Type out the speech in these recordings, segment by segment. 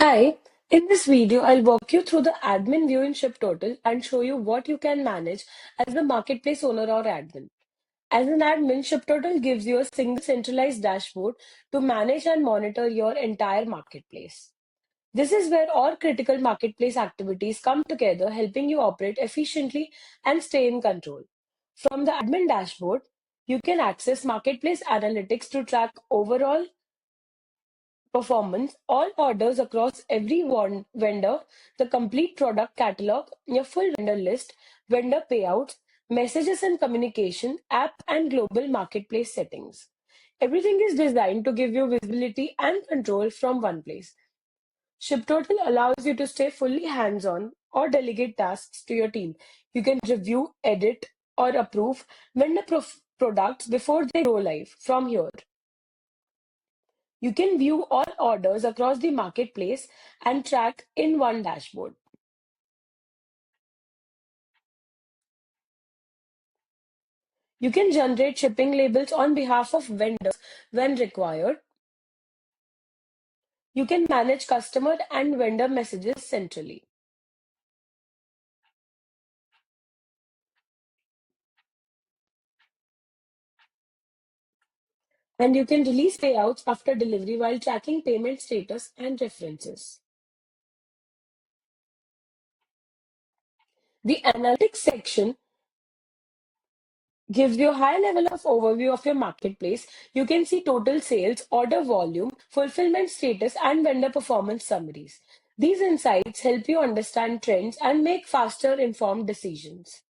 Hi, in this video, I'll walk you through the admin view in Shipturtle and show you what you can manage as the marketplace owner or admin. As an admin, Shipturtle gives you a single centralized dashboard to manage and monitor your entire marketplace. This is where all critical marketplace activities come together, helping you operate efficiently and stay in control. From the admin dashboard, you can access marketplace analytics to track overall performance, all orders across every vendor, the complete product catalog, your full vendor list, vendor payouts, messages and communication, app and global marketplace settings. Everything is designed to give you visibility and control from one place. ShipTotal allows you to stay fully hands-on or delegate tasks to your team. You can review, edit, or approve products before they go live from here. You can view all orders across the marketplace and track in one dashboard. You can generate shipping labels on behalf of vendors when required. You can manage customer and vendor messages centrally. And you can release payouts after delivery while tracking payment status and references. The analytics section gives you a high level of overview of your marketplace. You can see total sales, order volume, fulfillment status, and vendor performance summaries. These insights help you understand trends and make faster informed decisions.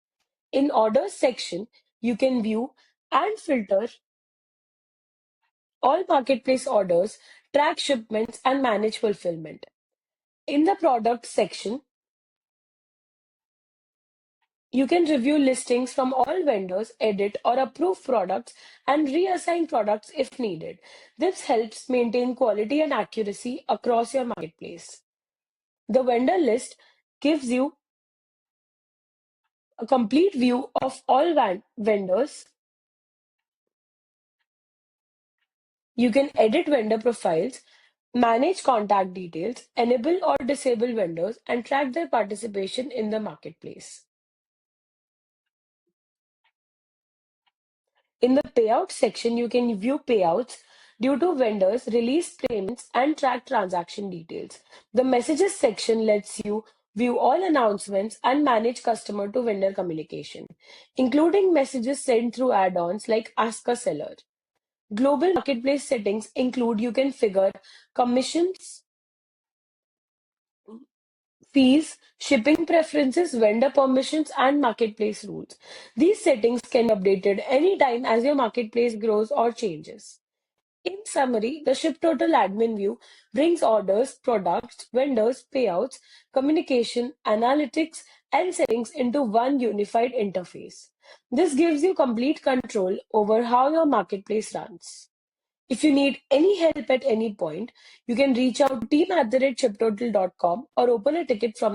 In orders section, you can view and filter all marketplace orders, track shipments, and manage fulfillment. In the product section, you can review listings from all vendors, edit or approve products, and reassign products if needed. This helps maintain quality and accuracy across your marketplace. The vendor list gives you a complete view of all vendors. You can edit vendor profiles, manage contact details, enable or disable vendors, and track their participation in the marketplace. In the payout section, you can view payouts due to vendors, release payments, and track transaction details. The messages section lets you view all announcements and manage customer to vendor communication, including messages sent through add-ons like Ask a Seller. Global marketplace settings include you can figure commissions, fees, shipping preferences, vendor permissions, and marketplace rules. These settings can be updated anytime as your marketplace grows or changes. In summary, the ShipTotal admin view brings orders, products, vendors, payouts, communication, analytics, and settings into one unified interface. This gives you complete control over how your marketplace runs. If you need any help at any point, you can reach out to team@shiptotal.com or open a ticket from